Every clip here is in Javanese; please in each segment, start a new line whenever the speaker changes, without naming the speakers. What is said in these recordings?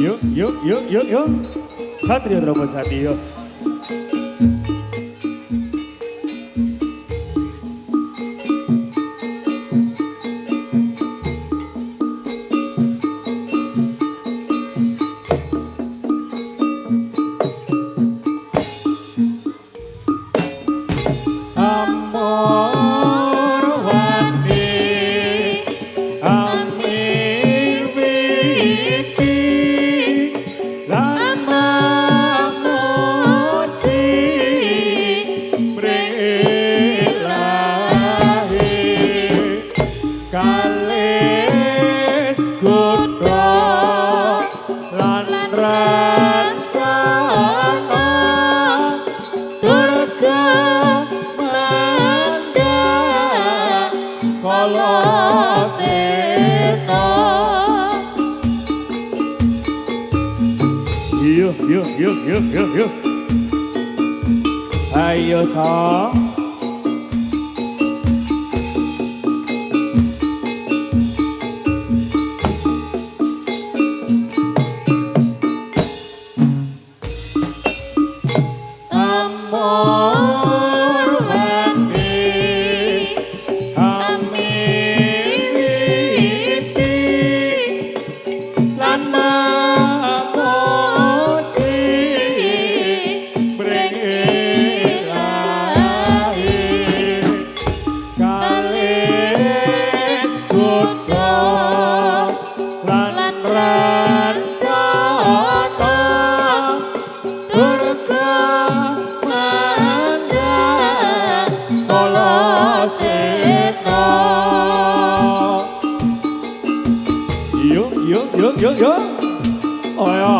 Yuk. Satrio Dromo Satrio. Yuk. Ayo song. Yuk. Ayo.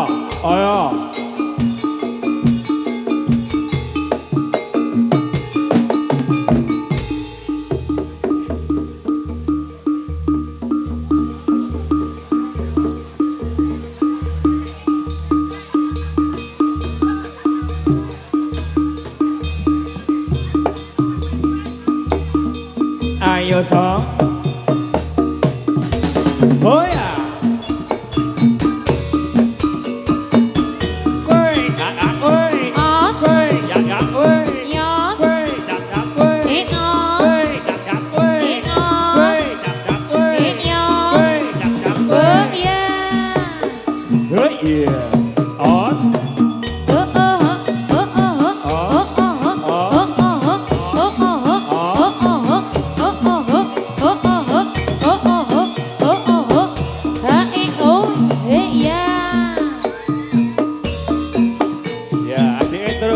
Ayo song. Oh ya.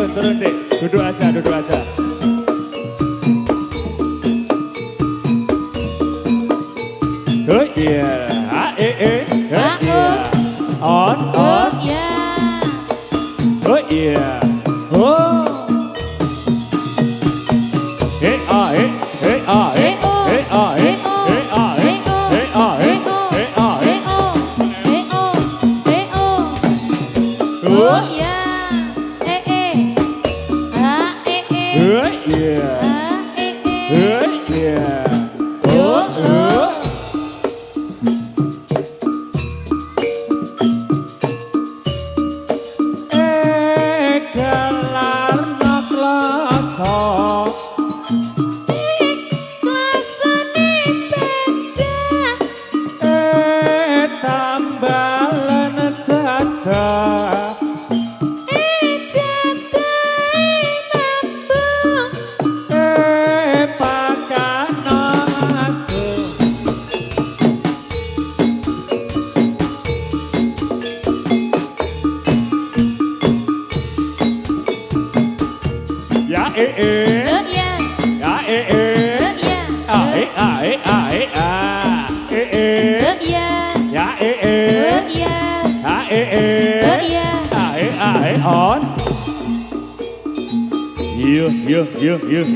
Turun deh, duduk aja. Oh iya, os. Oh iya, oh.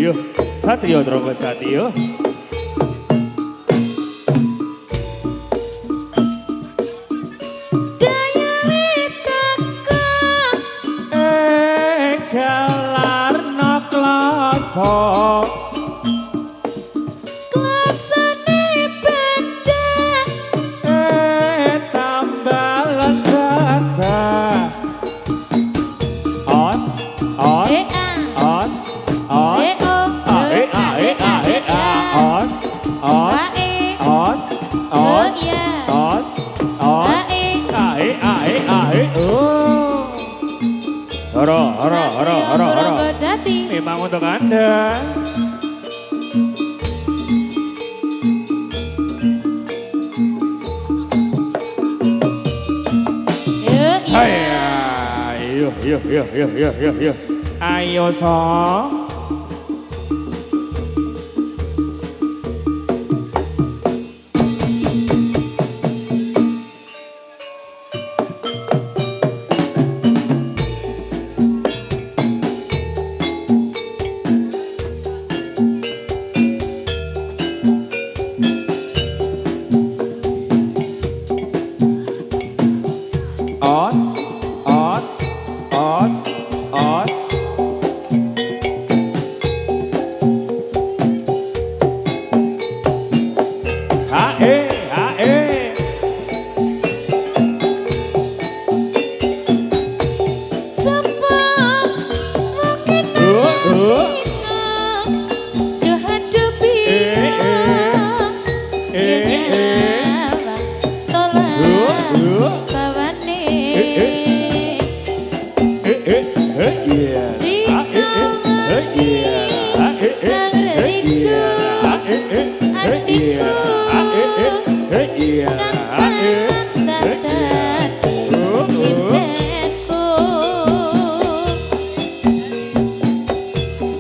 Yuk. Satrio Dromo Satrio. Galarno kloso. Klosone beda. Tambah lezat. os, os, ae, oh. Horo.
Jati.
Memang untuk Anda. Yuk. Ayo so. Os. Ae.
Sepah mungkin hadapi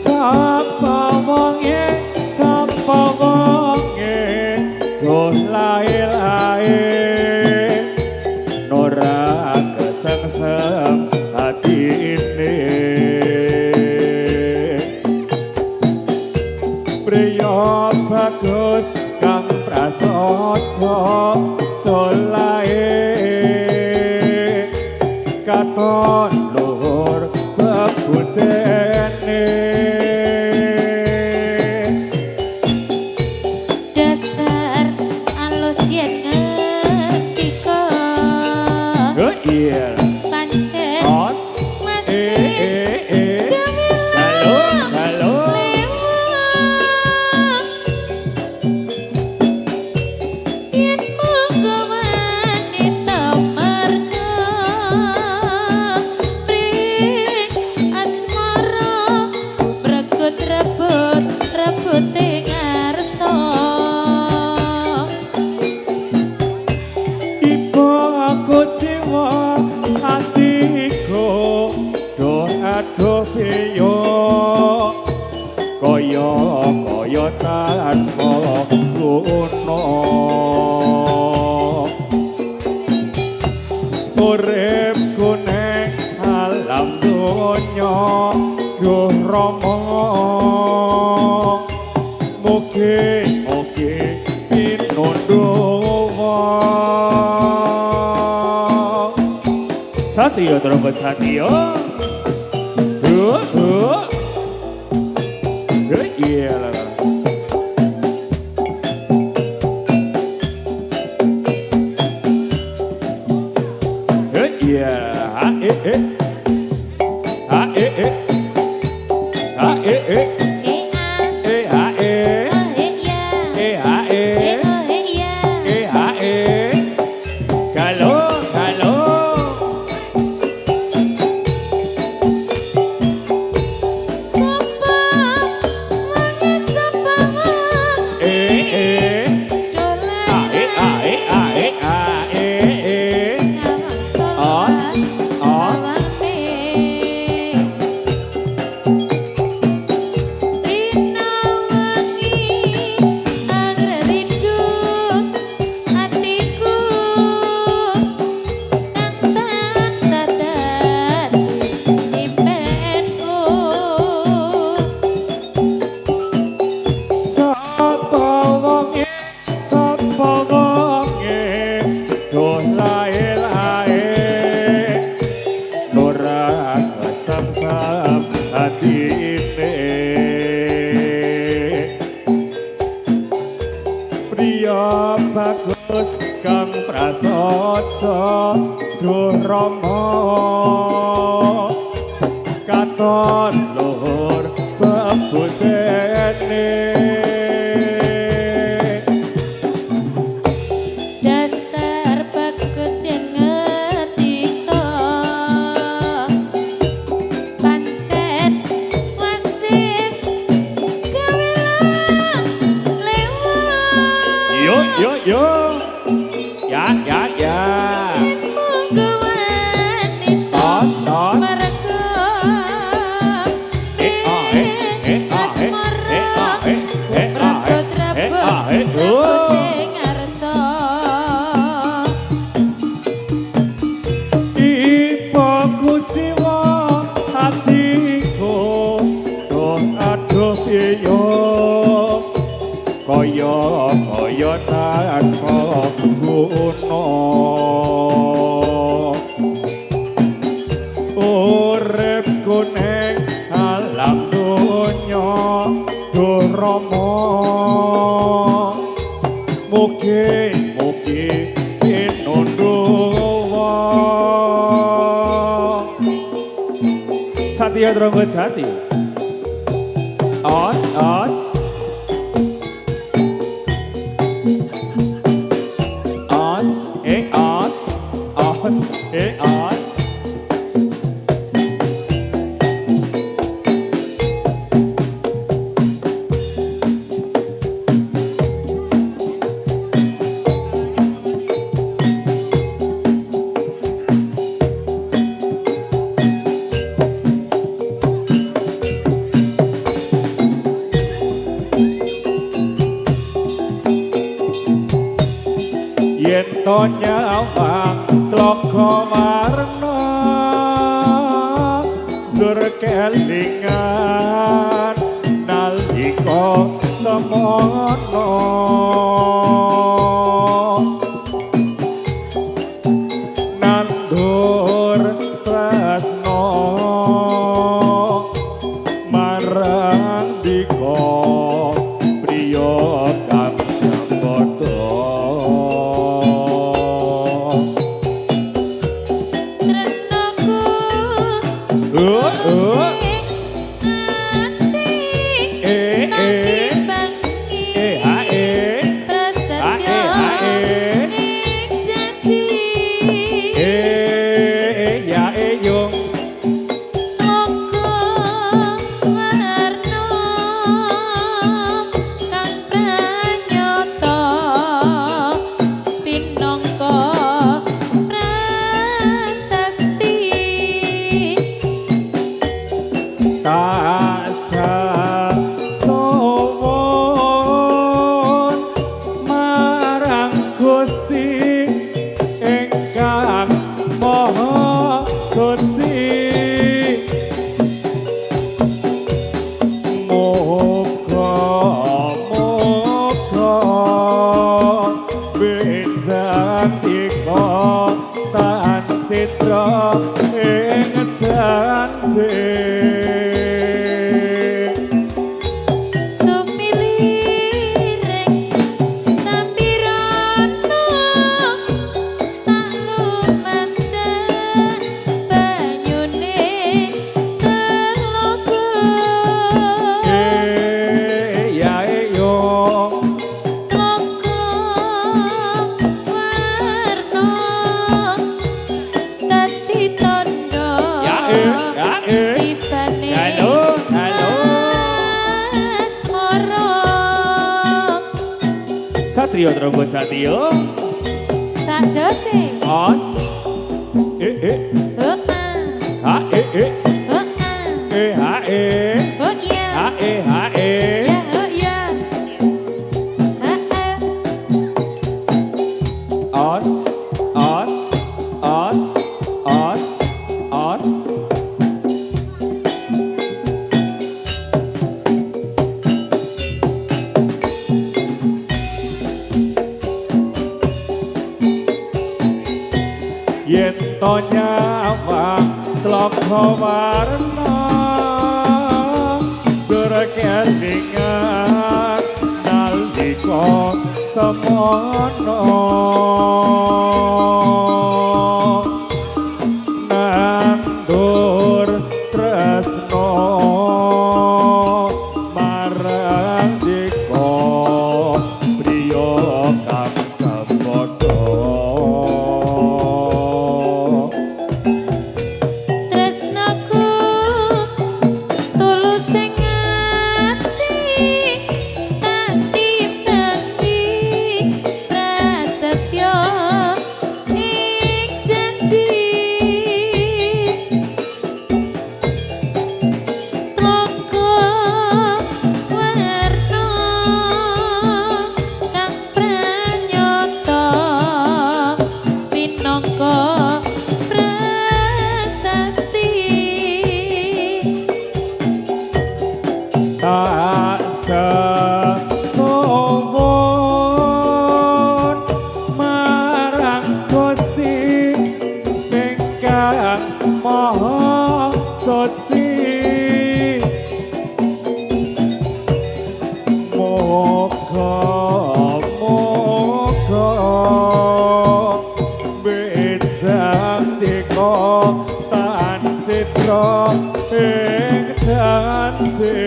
solat bawane
Sapa wonge doh lae Nora kesengsem hati ini Priya bagus kang prasaja solae katon luhur bebudene
dasar alus yen ngetika pancen masih
halo
yen monggo wanita marga pring asmara bregut rebute ngarsa
ibu aku jiwa hatiku doa piyo kaya tanpa guna uripku ning alam donya duh rama mugi pinundhuwa Satrio trompet Satrio iya lah iya Priya bagus kang prasaja duh rama katon luhur bebudene Yo yo yo. Ya ya ya.
Monggo wanita
Os os.
merga asmara rabut ngarsa
Ibaku jiwa hatiku dong aduh piyo kaya kaya tanpa guna uripku ning alam donya duh rama mugi mugi pinunduwa Satya Drangga Jati os os os os os yen to nyawang tlaga warna jur kelingan nalika semono nandur tresno marang dika priya kang sabodo Satria Drangga Jati yo
sajose
os ha ha
oh iya
ha
ya oh iya
os os os os os yen to nyawang tlaga warna jur kelingan nalika semono nandur tresno marang dika priya kang sabodo
prasetyo ing janji tlaga warna kang pranyata minangka prasasti
tak sesowon marang Gusti ingkang maha suci moga-moga bejang dika tan citra ing janji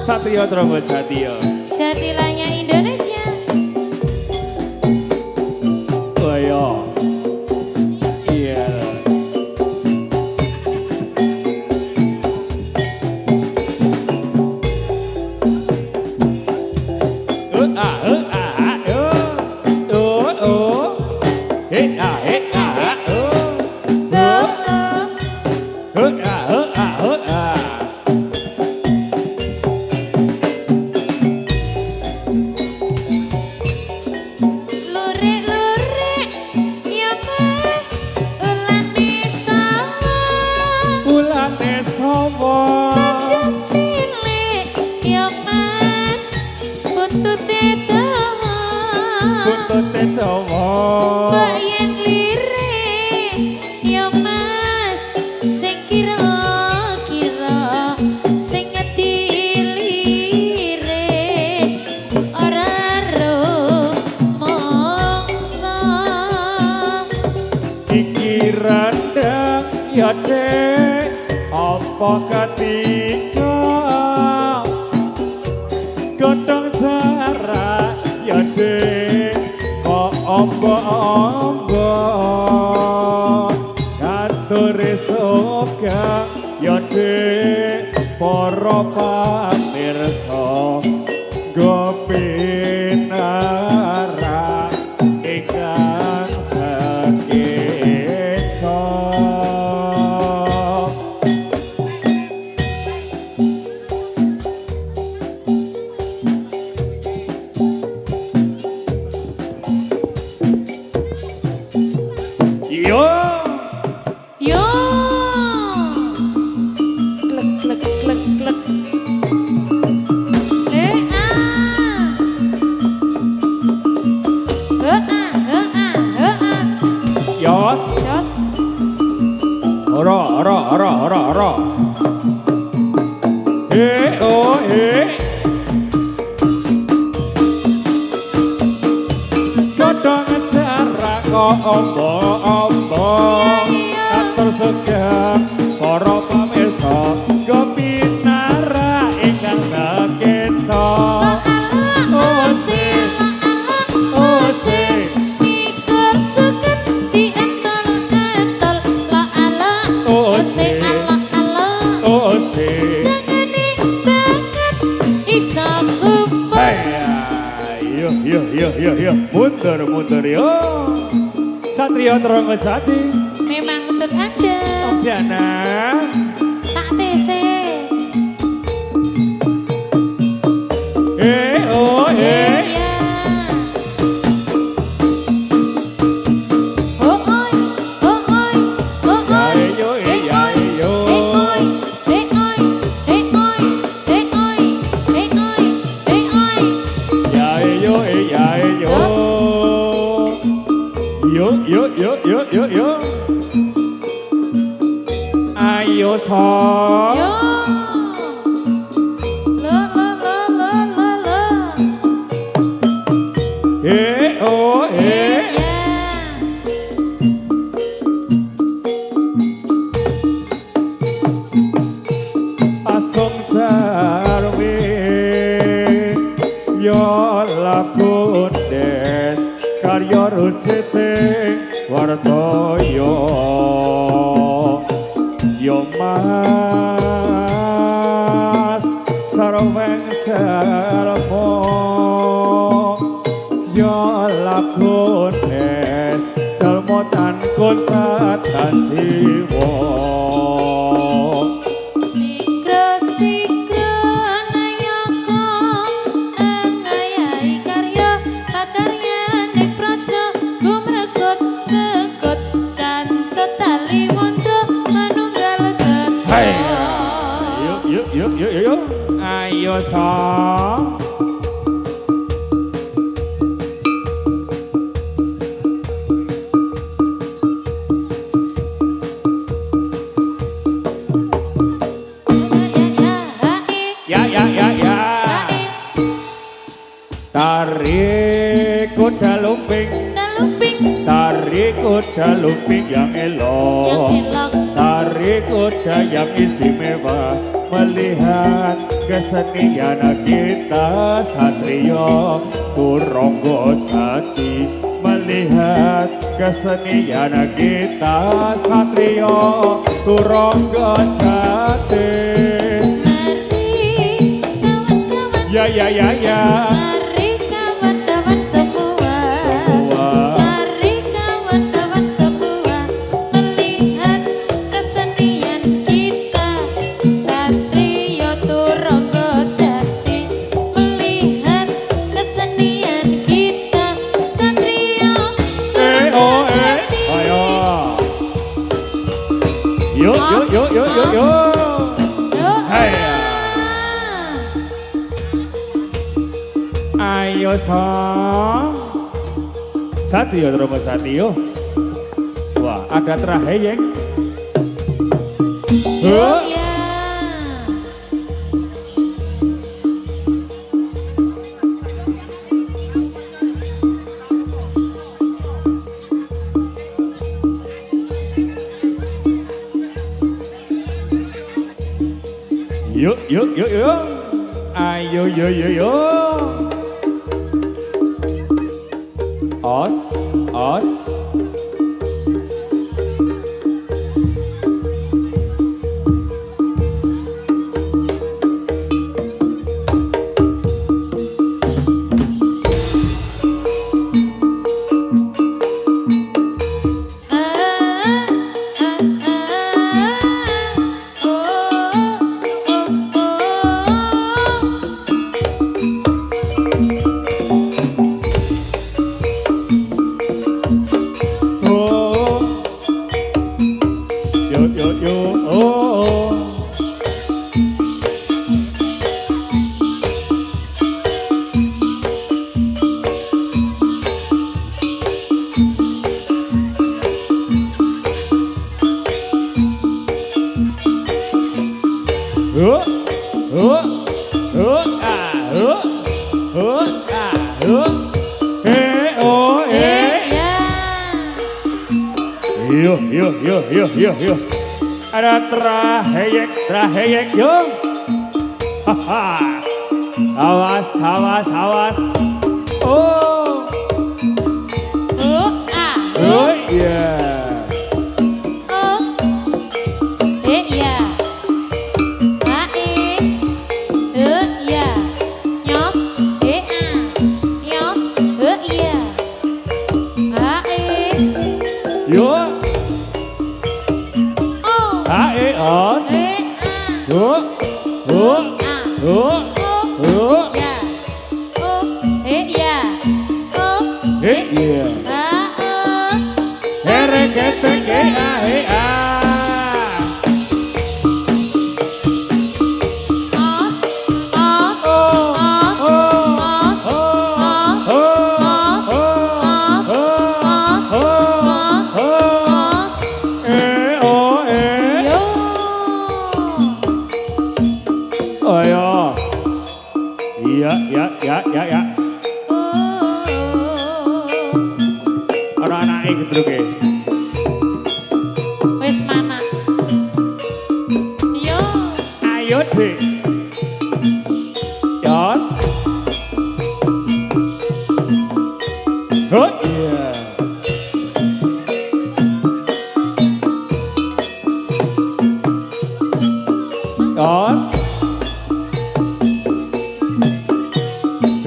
Satrio Trombo Satrio
Jatilanya Indonesia.
Koyo iya
Lurik-lurik ya mas ulane sawo
ulane sawo
Tajam cilik ya mas buntute dawa
buntute dawa
Bayen lirik ya mas sing kira-kira sing ngedi lirik ora ro mongso
iki rendang ya dek apa ketika godhong jarak ya dek kok ombo-ombo katore soga ya dek para pamirsa gopinara ingkang sakeca yo
yo klek klek klek klek
yos
Yos
ora oh godhong jarak kok ombo-ombo atur segap para pamirsa gopinara ingkang sakeca
mikir suket dientol-entol la ala ose ala dengeni banget iso kumpul
yo mundur yo Satrio Trombo Sati
memang untuk anda
Diana
tak tese ya oh oi
Yo ayo so
yo
wong jarwe yo laku des karya rucite wartoyo yo mas sarweng jalmo yo laku des jalmo tan koncat tan jiwa
Sikro nayaka angayai karya pakaryane praja gumregut sekut cancet tali mondo manunggal
Hai.
setya
Yuk. Ayo sang. Ya. Tarik kuda lumping. Tarik kuda lumping yang elok. Tarik kuda yang istimewa. Melihat kesenian kita Satrio Turonggo Jati. Melihat kesenian kita Satrio Turonggo Jati. Ya.
Mari kawan-kawan semua. Mari kawan-kawan semua melihat kesenian kita Satrio Turonggo Jati. Melihat kesenian kita Satrio Turonggo Jati.
Ayo. Yuk. Hai. Ayo sang. Satrio Turonggo Satrio. Wah, ada teraheyeng. Huh?
Ya.
Yuk. Ayo. Os. Yuk. Ada teraheyek yuk. Haha. Awas. Oh iya. Ya. Orang anak gedruke.
Wis mana? Yo.
Ayo, Dek. Os. Oh iya. Os.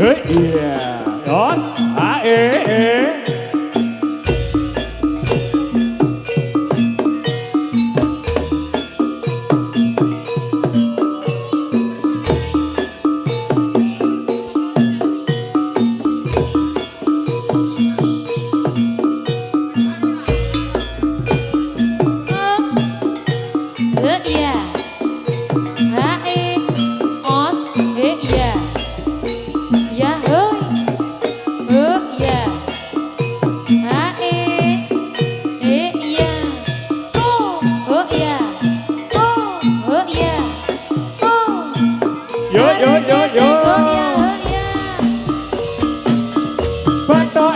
Oh iya. Os. E.
Iya. Hae. Os. Iya. Ya hoi. Iya. Hae. Iya. Iya. Iya.
Yo yo yo yo.
Iya.
Pato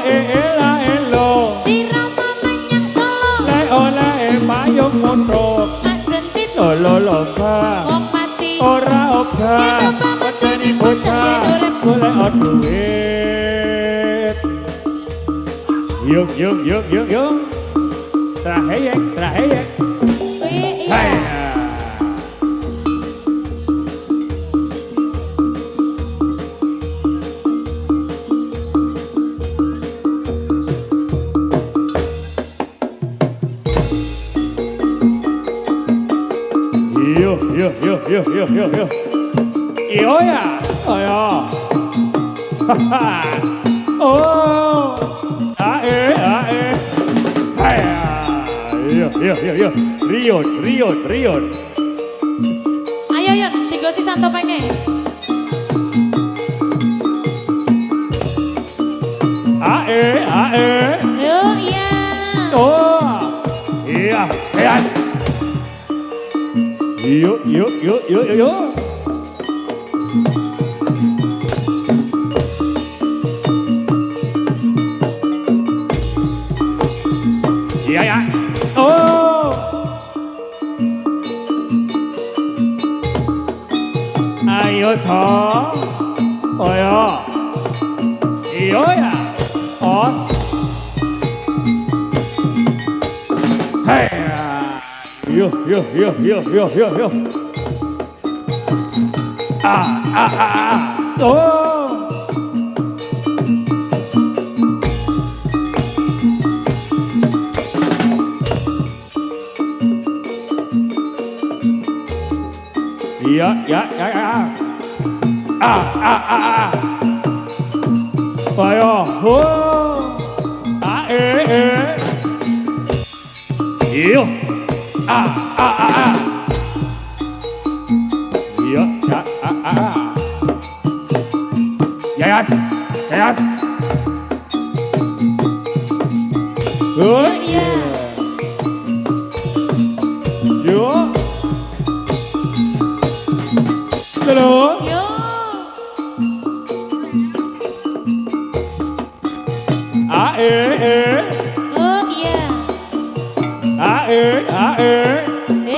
la elo.
Sirama menyang Solo.
Le oleh payung montok.
Ajen pitu
Lolo loba.
wong mati.
Ora obah.
Yen obah medeni bocah yen urip
Golek duit. Yuk yuk yuk yuk yuk. Traheyek traheyek.
Iya.
Hai. Yuk yuk yuk yuk yuk yuk yuk. Yo ya. Oh ya. Haha. Oh. Ae. Hai. Yuk yuk yuk yuk. Rion.
Ayo Yon, digosi santo penge.
Ae.
Yo iya.
Oh. Iya. Yes. Yuk. Iya ya. Oh. Ayo so. Oh ya. Iyo ya. Os. Hai. Yuk. Oh. Iya. Ayo. Oh. Iyo. Iya. Yes. Oh
Iya.
Yuk. Terus.
Yo. Oh iya.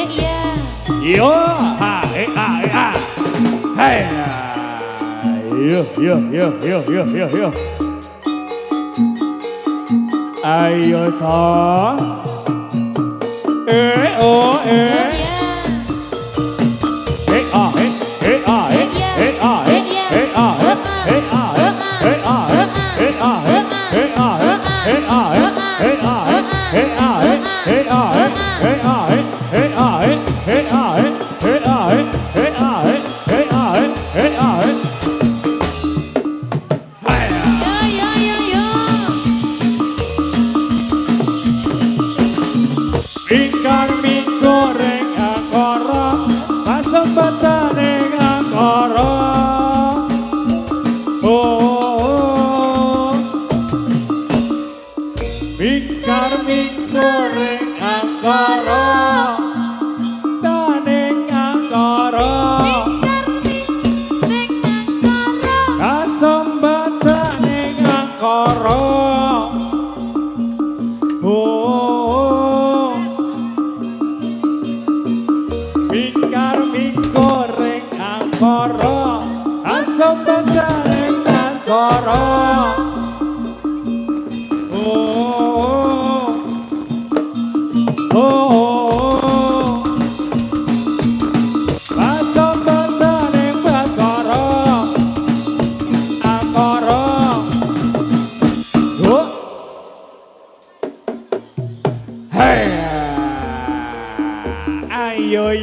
Iya.
Yo. Hai. Yuk. Ayo so.
Oh iya. Yo.
Ikan mie goreng angkara, pasempatane angkara. Oh, ikan mie goreng angkara, taning angkara. Pasempatane angkara. Oh, Mikar mie goreng angkara, Pasombandaning Baskara. Pasombandaning Baskara. Angkara. Hey. Ayo.